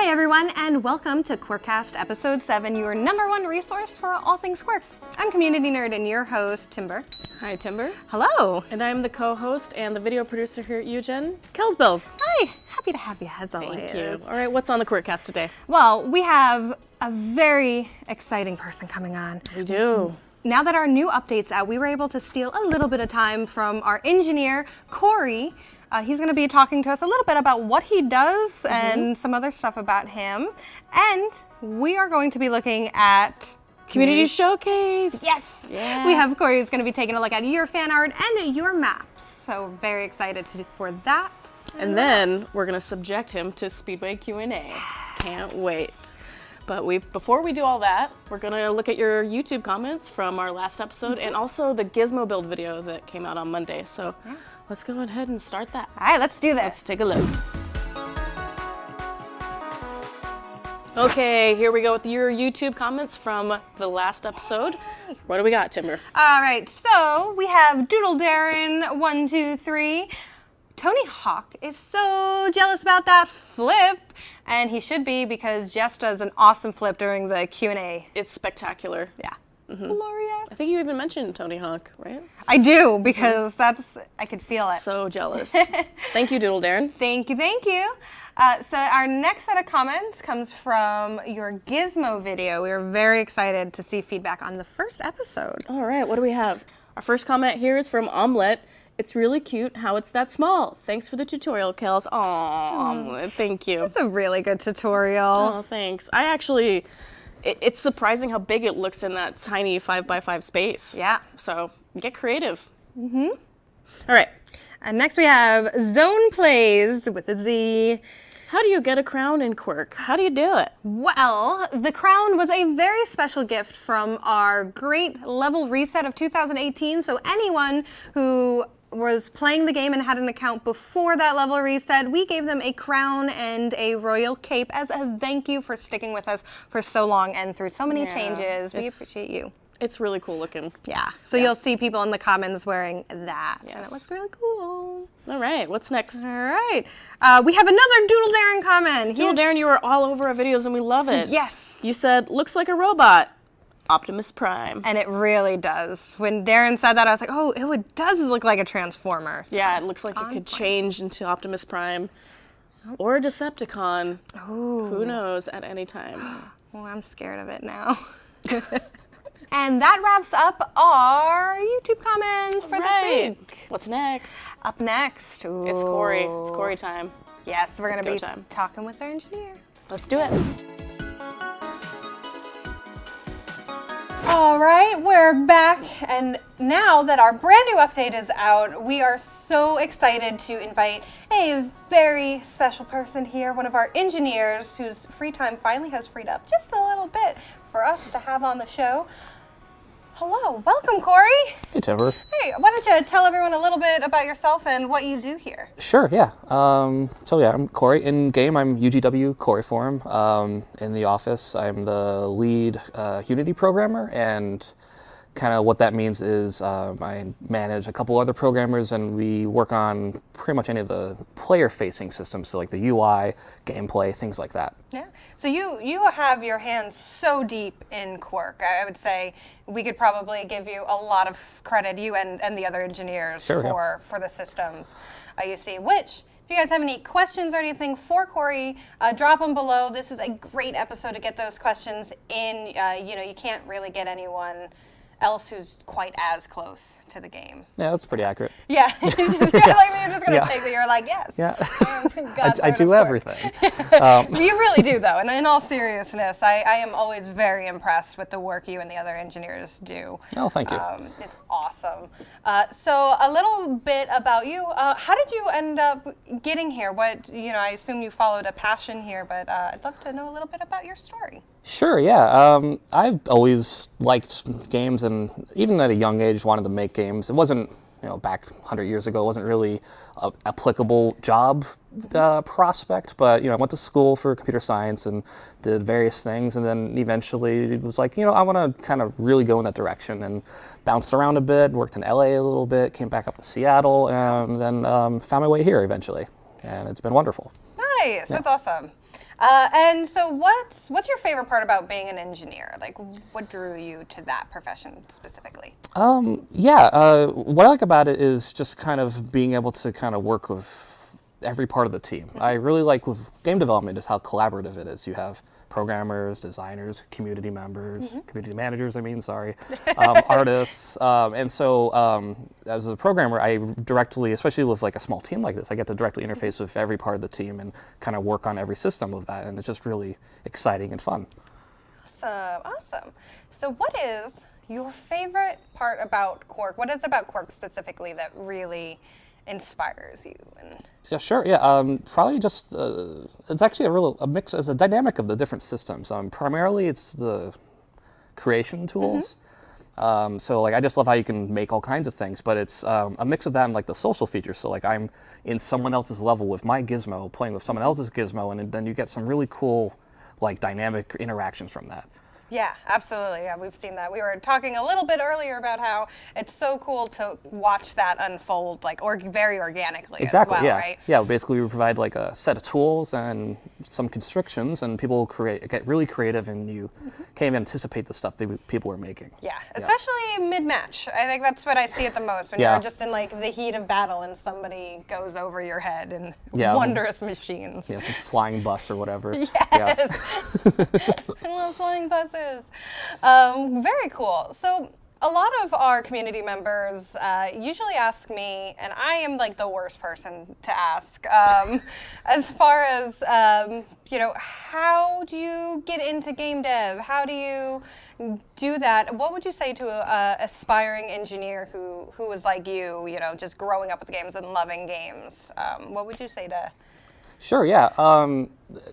Hey everyone, and welcome to QUIRK.Cast Episode 7, your #1 resource for all things Quirk. I'm community nerd and your host, Timber. Hi, Timber. Hello. And I'm the co-host and the video producer here at Eugen, Kelsbells. Hi, happy to have you as always. Thank you. All right, what's on the QUIRK.Cast today? Well, we have a very exciting person coming on. We do. Now that our new update's out, we were able to steal a little bit of time from our engineer, Cory. He's going to be talking to us a little bit about what he does and some other stuff about him. And we are going to be looking at Community Showcase. Yes! Yeah. We have Cory who's going to be taking a look at your fan art and your maps. So very excited for that. And then we're going to subject him to Speedway QA. Can't wait. But before we do all that, we're going to look at your YouTube comments from our last episode and also the Gizmo build video that came out on Monday. So let's go ahead and start that. All right, let's do this. Let's take a look. Okay, here we go with your YouTube comments from the last episode. What do we got, Timber? All right, so we have Doodle Darren 123. Tony Hawk is so jealous about that flip, and he should be because Jess does an awesome flip during the Q&A. It's spectacular. Yeah. Glorious. I think you even mentioned Tony Hawk, right? I do, because I could feel it. So jealous. Thank you, Doodle Darren. Thank you, thank you. So our next set of comments comes from your Gizmo video. We were very excited to see feedback on the first episode. All right, what do we have? Our first comment here is from Omelette. It's really cute how it's that small. Thanks for the tutorial, Kels. Aw, Omelette, thank you. It's a really good tutorial. Oh, thanks. It's surprising how big it looks in that tiny 5x5 space. Yeah. So get creative. All right. And next we have Zone Plays with a Z. How do you get a crown in QUIRK? How do you do it? Well, the crown was a very special gift from our great level reset of 2018. So anyone who was playing the game and had an account before that level reset, we gave them a crown and a royal cape as a thank you for sticking with us for so long and through so many changes. We appreciate you. It's really cool looking. Yeah, so you'll see people in the comments wearing that, Yes. and it looks really cool. All right, what's next? All right, we have another Doodle Darren comment. Doodle Darren, you were all over our videos and we love it. Yes. You said, looks like a robot. Optimus Prime. And it really does. When Darren said that, I was like, oh, it does look like a Transformer. Yeah, it looks like it could change into Optimus Prime or a Decepticon. Ooh. Who knows at any time. Oh, I'm scared of it now. And that wraps up our YouTube comments for this week. What's next? Up next, ooh. It's Cory. It's Cory time. Yes, we're going to be go time. talking with our engineer. Let's do it. All right, we're back, and now that our brand new update is out, we are so excited to invite a very special person here, one of our engineers whose free time finally has freed up just a little bit for us to have on the show. Hello, welcome, Cory. Hey, Timber. Hey, why don't you tell everyone a little bit about yourself and what you do here? Sure, yeah. I'm Cory. In game, I'm UGW Cory Forum. In the office, I'm the lead Unity programmer, and kind of what that means is I manage a couple other programmers, and we work on pretty much any of the player-facing systems, so like the UI, gameplay, things like that. Yeah. So you have your hands so deep in QUIRK. I would say we could probably give you a lot of credit, you and the other engineers, for the systems you see. Which, if you guys have any questions or anything for Cory, drop them below. This is a great episode to get those questions in. You can't really get anyone else who's quite as close to the game. Yeah, that's pretty accurate. Yeah, you're just gonna take it. You're like, yes. Yeah, God's I do everything. You really do, though. And in all seriousness, I am always very impressed with the work you and the other engineers do. Oh, thank you. It's awesome. So a little bit about you. How did you end up getting here? I assume you followed a passion here, but I'd love to know a little bit about your story. Sure, yeah. I've always liked games, and even at a young age wanted to make games. It wasn't, back 100 years ago, it wasn't really an applicable job prospect, but, I went to school for computer science and did various things, and then eventually it was like, I want to kind of really go in that direction, and bounced around a bit, worked in LA a little bit, came back up to Seattle, and then found my way here eventually, and it's been wonderful. Nice, that's awesome. And so what's your favorite part about being an engineer? Like, what drew you to that profession specifically? What I like about it is just kind of being able to kind of work with every part of the team. I really like with game development is how collaborative it is. You have programmers, designers, community members, community managers, artists. And so as a programmer, I directly, especially with like a small team like this, I get to directly interface with every part of the team and kind of work on every system of that. And it's just really exciting and fun. Awesome. So what is your favorite part about Q.U.I.R.K.? What is it about Q.U.I.R.K. specifically that really inspires you? Yeah, sure. Probably just it's actually a mix, as a dynamic of the different systems. Primarily, it's the creation tools. So like I just love how you can make all kinds of things, but it's a mix of that and like the social features. So like I'm in someone else's level with my gizmo, playing with someone else's gizmo, and then you get some really cool like dynamic interactions from that. Yeah, absolutely. Yeah, we've seen that. We were talking a little bit earlier about how it's so cool to watch that unfold, like, very organically. Exactly. As well, Yeah. Right? Yeah. Basically, we provide like a set of tools and some constrictions, and people get really creative, and you can't even anticipate the stuff that people are making. Yeah, especially mid-match. I think that's what I see it the most, when you're just in like the heat of battle and somebody goes over your head in wondrous machines. Yeah, some flying bus or whatever. Yes. I love flying buses. Very cool. So a lot of our community members usually ask me, and I am like the worst person to ask, as far as, how do you get into game dev? How do you do that? What would you say to an aspiring engineer who was like you, just growing up with games and loving games? What would you say to... Sure, yeah.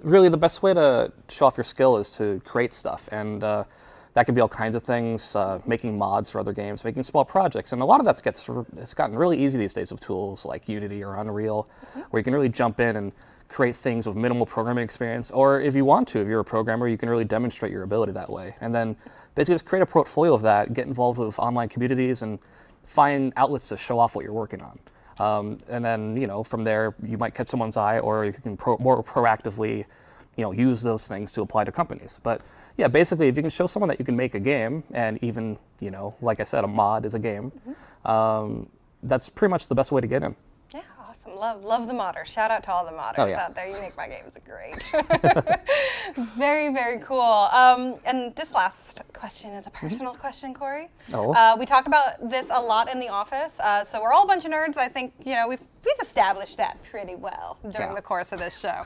Really, the best way to show off your skill is to create stuff, and that could be all kinds of things, making mods for other games, making small projects, and a lot of it's gotten really easy these days with tools like Unity or Unreal, where you can really jump in and create things with minimal programming experience, or if you're a programmer, you can really demonstrate your ability that way, and then basically just create a portfolio of that, get involved with online communities, and find outlets to show off what you're working on. And then, from there, you might catch someone's eye, or you can more proactively, use those things to apply to companies. But yeah, basically, if you can show someone that you can make a game, and even, like I said, a mod is a game, that's pretty much the best way to get in. Yeah, awesome. Love the modders. Shout out to all the modders out there. You make my games great. Very, very cool. And this last question is a personal question, Cory. Oh. We talk about this a lot in the office. So we're all a bunch of nerds. I think, we've established that pretty well during the course of this show.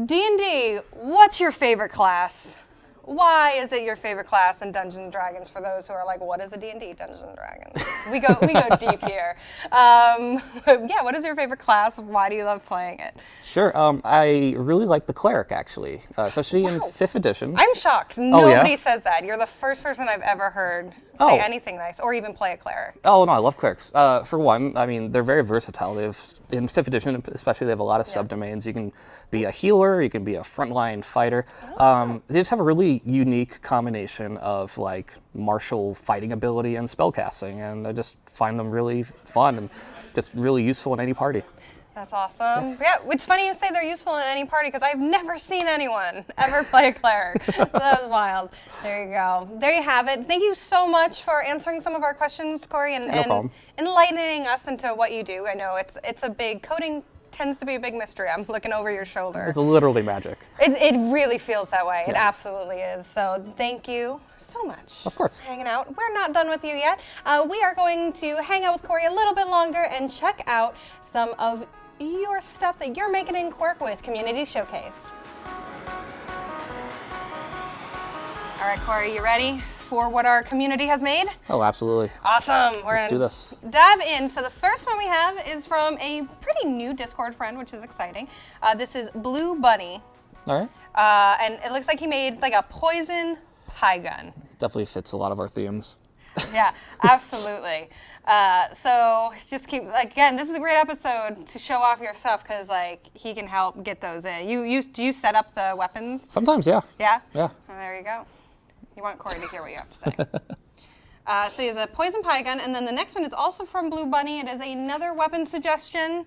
D&D, what's your favorite class? Why is it your favorite class in Dungeons & Dragons? For those who are like, what is a D&D Dungeons & Dragons? We go deep here. What is your favorite class? Why do you love playing it? Sure. I really like the Cleric, actually, especially in 5th edition. I'm shocked. Nobody says that. You're the first person I've ever heard say anything nice, or even play a Cleric. Oh, no, I love Clerics. For one, I mean, they're very versatile. In 5th edition, especially, they have a lot of subdomains. You can be a healer, you can be a frontline fighter. They just have a really unique combination of like martial fighting ability and spellcasting, and I just find them really fun and just really useful in any party. That's awesome. Yeah, it's funny you say they're useful in any party, because I've never seen anyone ever play a Cleric. So that was wild. There you go. There you have it. Thank you so much for answering some of our questions, Cory, and enlightening us into what you do. I know it's a big coding tends to be a big mystery. I'm looking over your shoulder. It's literally magic. It really feels that way. It absolutely is. So thank you so much. Of course. For hanging out. We're not done with you yet. We are going to hang out with Cory a little bit longer and check out some of your stuff that you're making in Q.U.I.R.K. with Community Showcase. All right, Cory, you ready for what our community has made? Oh, absolutely. Awesome. Let's do this. Dive in. So the first one we have is from a pretty new Discord friend, which is exciting. This is Blue Bunny. All right. And it looks like he made like a poison pie gun. Definitely fits a lot of our themes. Yeah, absolutely. So just keep, again, this is a great episode to show off your stuff, because he can help get those in. Do you set up the weapons? Sometimes, yeah. Yeah? Yeah. Well, there you go. You want Cory to hear what you have to say. So he has a poison pie gun, and then the next one is also from Blue Bunny. It is another weapon suggestion.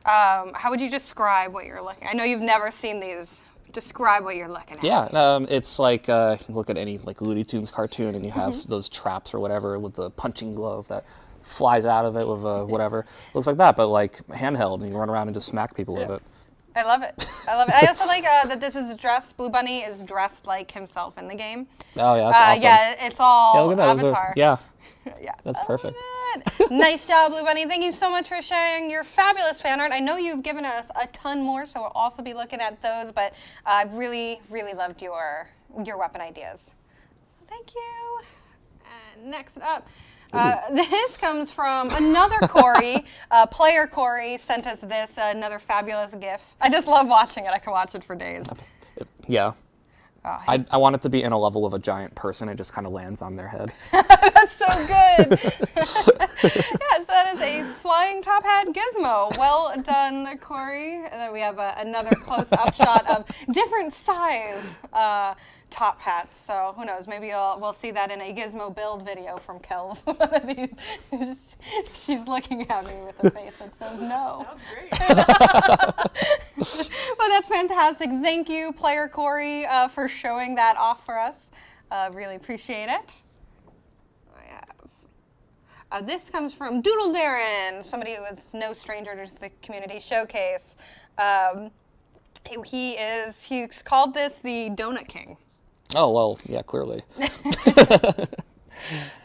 How would you describe what you're looking at? I know you've never seen these. Describe what you're looking at. Yeah, it's like you can look at any like Looney Tunes cartoon, and you have those traps or whatever with the punching glove that flies out of it with whatever. It looks like that, but like handheld, and you run around and just smack people with it. I love it. I love it. I also like that this is dressed. Blue Bunny is dressed like himself in the game. Oh yeah, that's awesome. Yeah, it's all look at that. Avatar. Yeah, Yeah, that's perfect. Nice job, Blue Bunny. Thank you so much for sharing your fabulous fan art. I know you've given us a ton more, so we'll also be looking at those, but I really, really loved your weapon ideas. Thank you. And next up, this comes from another Cory. Player Cory sent us this, another fabulous GIF. I just love watching it. I can watch it for days. Yeah. I want it to be in a level of a giant person. It just kind of lands on their head. That's so good. Yes, that is a flying top hat gizmo. Well done, Cory. And then we have another close-up shot of different size top hats. So who knows? Maybe we'll see that in a gizmo build video from Kels. She's looking at me with a face that says no. Sounds great. Well, that's fantastic. Thank you, Player Cory, for showing that off for us. Really appreciate it. This comes from Doodle Darren, somebody who is no stranger to the community showcase. He's called this the Donut King. Oh, well, yeah, clearly.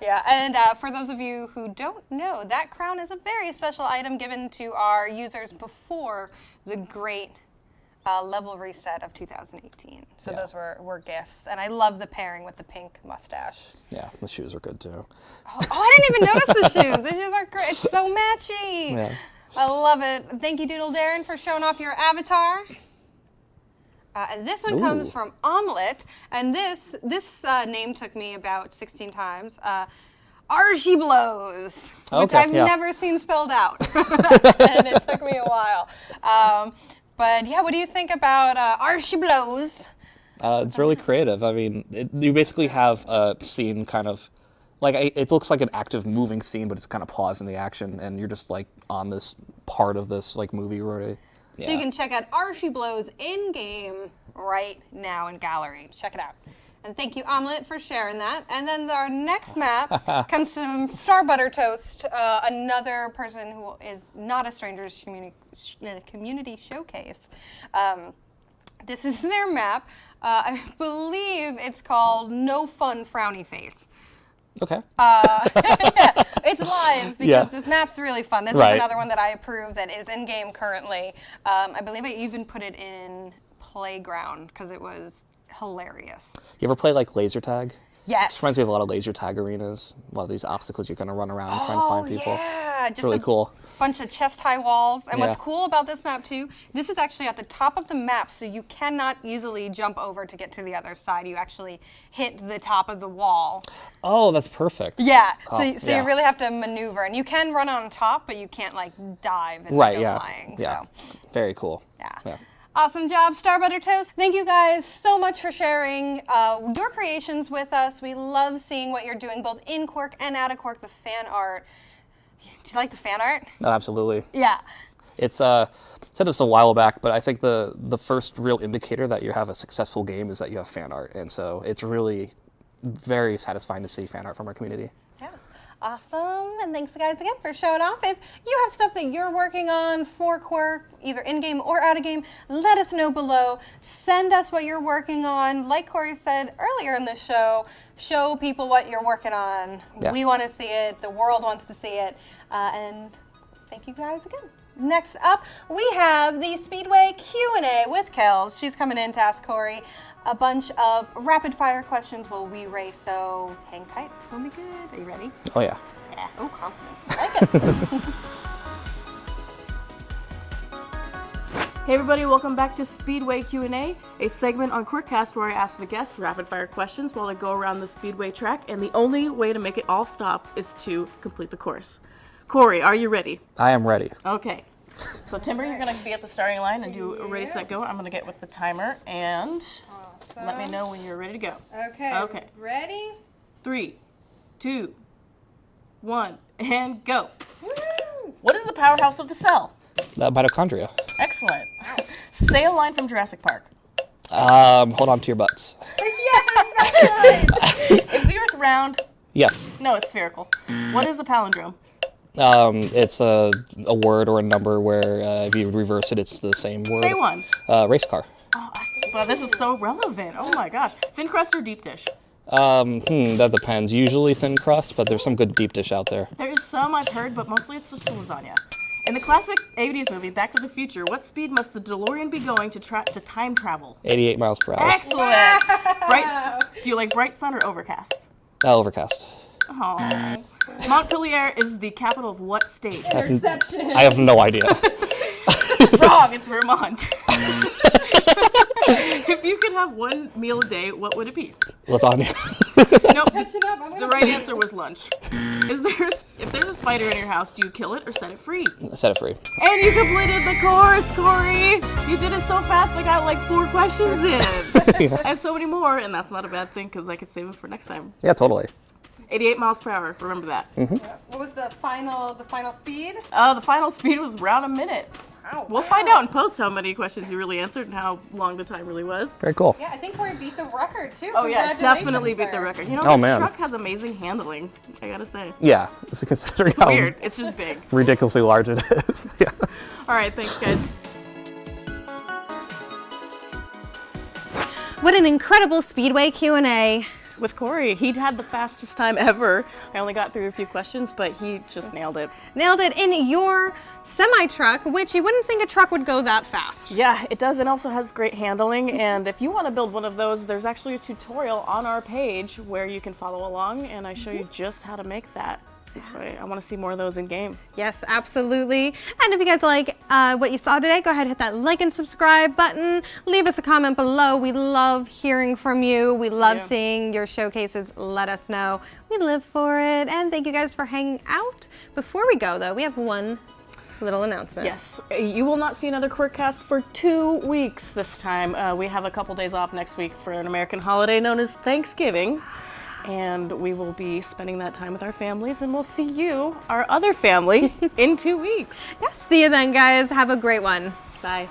Yeah, and for those of you who don't know, that crown is a very special item given to our users before the great level reset of 2018. So those were gifts. And I love the pairing with the pink mustache. Yeah, the shoes are good too. Oh, I didn't even notice the shoes. The shoes are great. It's so matchy. Yeah. I love it. Thank you, Doodle Darren, for showing off your avatar. And this one comes from Omelette, and this name took me about 16 times. Archie Blows, which I've never seen spelled out, and it took me a while. But yeah, what do you think about Archie Blows? It's really creative. I mean, you basically have a scene kind of, like, it looks like an active moving scene, but it's kind of paused in the action, and you're just like on this part of this like movie already. So you can check out Archie Blows in-game right now in Gallery. Check it out. And thank you, Omelette, for sharing that. And then our next map comes from Star Butter Toast, another person who is not a stranger to community showcase. This is their map. I believe it's called No Fun Frowny Face. Okay. Yeah, it's lives because this map's really fun. This is another one that I approve that is in game currently. I believe I even put it in Playground because it was hilarious. You ever play like laser tag? Yes. It reminds me of a lot of laser tag arenas. A lot of these obstacles you're going to run around trying to find people. Yeah, it's really cool. Bunch of chest-high walls. And what's cool about this map too, this is actually at the top of the map, so you cannot easily jump over to get to the other side. You actually hit the top of the wall. Oh, that's perfect. Yeah, so you really have to maneuver. And you can run on top, but you can't like dive and go flying. Yeah, so. Very cool. Yeah. Awesome job, Star Butter Toast. Thank you guys so much for sharing your creations with us. We love seeing what you're doing, both in QUIRK and out of QUIRK, the fan art. Do you like the fan art? Oh, absolutely. Yeah. It's I said this a while back, but I think the first real indicator that you have a successful game is that you have fan art, and so it's really very satisfying to see fan art from our community. Yeah. Awesome, and thanks guys again for showing off. If you have stuff that you're working on for QUIRK, either in-game or out-of-game, let us know below. Send us what you're working on. Like Cory said earlier in the show people what you're working on. Yeah. We want to see it, the world wants to see it, and thank you guys again. Next up, we have the Speedway Q&A with Kels. She's coming in to ask Cory a bunch of rapid-fire questions while we race, so hang tight. It's going to be good. Are you ready? Oh, yeah. Yeah. Oh, confident. I like it. Hey everybody, welcome back to Speedway Q&A, a segment on QUIRK.Cast where I ask the guests rapid-fire questions while they go around the Speedway track, and the only way to make it all stop is to complete the course. Cory, are you ready? I am ready. Okay. So Timber, you're going to be at the starting line and do a ready, set, go. I'm going to get with the timer, and let me know when you're ready to go. Okay. Okay. Ready? 3, 2, 1, and go. Woo! What is the powerhouse of the cell? Mitochondria. Excellent. Say a line from Jurassic Park. Hold on to your butts. Yes, that's right. Is the Earth round? Yes. No, it's spherical. What is a palindrome? It's a word or a number where if you reverse it, it's the same word. Say one. Race car. Oh, but this is so relevant. Oh my gosh. Thin crust or deep dish? That depends. Usually thin crust, but there's some good deep dish out there. There is some I've heard, but mostly it's just lasagna. In the classic 80s movie Back to the Future, what speed must the DeLorean be going to time travel? 88 miles per hour. Excellent. Do you like bright sun or overcast? Overcast. Oh. Montpellier is the capital of what state? Perception. I have no idea. Wrong, it's Vermont. If you could have one meal a day, what would it be? Lasagna. Nope. Catching up. The right answer was lunch. If there's a spider in your house, do you kill it or set it free? Set it free. And you completed the course, Cory. You did it so fast, I got like 4 questions in. Yeah. I have so many more, and that's not a bad thing because I could save it for next time. Yeah, totally. 88 miles per hour. Remember that. What was the final speed? The final speed was around a minute. Oh, We'll find out in post how many questions you really answered and how long the time really was. Very cool. Yeah, I think Cory beat the record too. Oh yeah, Congratulations, definitely beat the sir. record. You know, Oh, this man. truck has amazing handling, I gotta say. Yeah, it's considering how Weird, it's just big. ridiculously large it is. Yeah. All right, thanks guys. What an incredible Speedway Q&A. With Cory, he'd had the fastest time ever. I only got through a few questions, but he just nailed it. Nailed it in your semi-truck, which you wouldn't think a truck would go that fast. Yeah, it does. It also has great handling. And if you want to build one of those, there's actually a tutorial on our page where you can follow along, and I show you just how to make that. So I want to see more of those in game. Yes, absolutely. And if you guys like what you saw today, go ahead and hit that like and subscribe button. Leave us a comment below. We love hearing from you. We love seeing your showcases. Let us know. We live for it. And thank you guys for hanging out. Before we go, though, we have one little announcement. Yes, you will not see another QUIRK.Cast for 2 weeks this time. We have a couple days off next week for an American holiday known as Thanksgiving. And we will be spending that time with our families, and we'll see you, our other family, in 2 weeks. Yes, see you then, guys. Have a great one. Bye.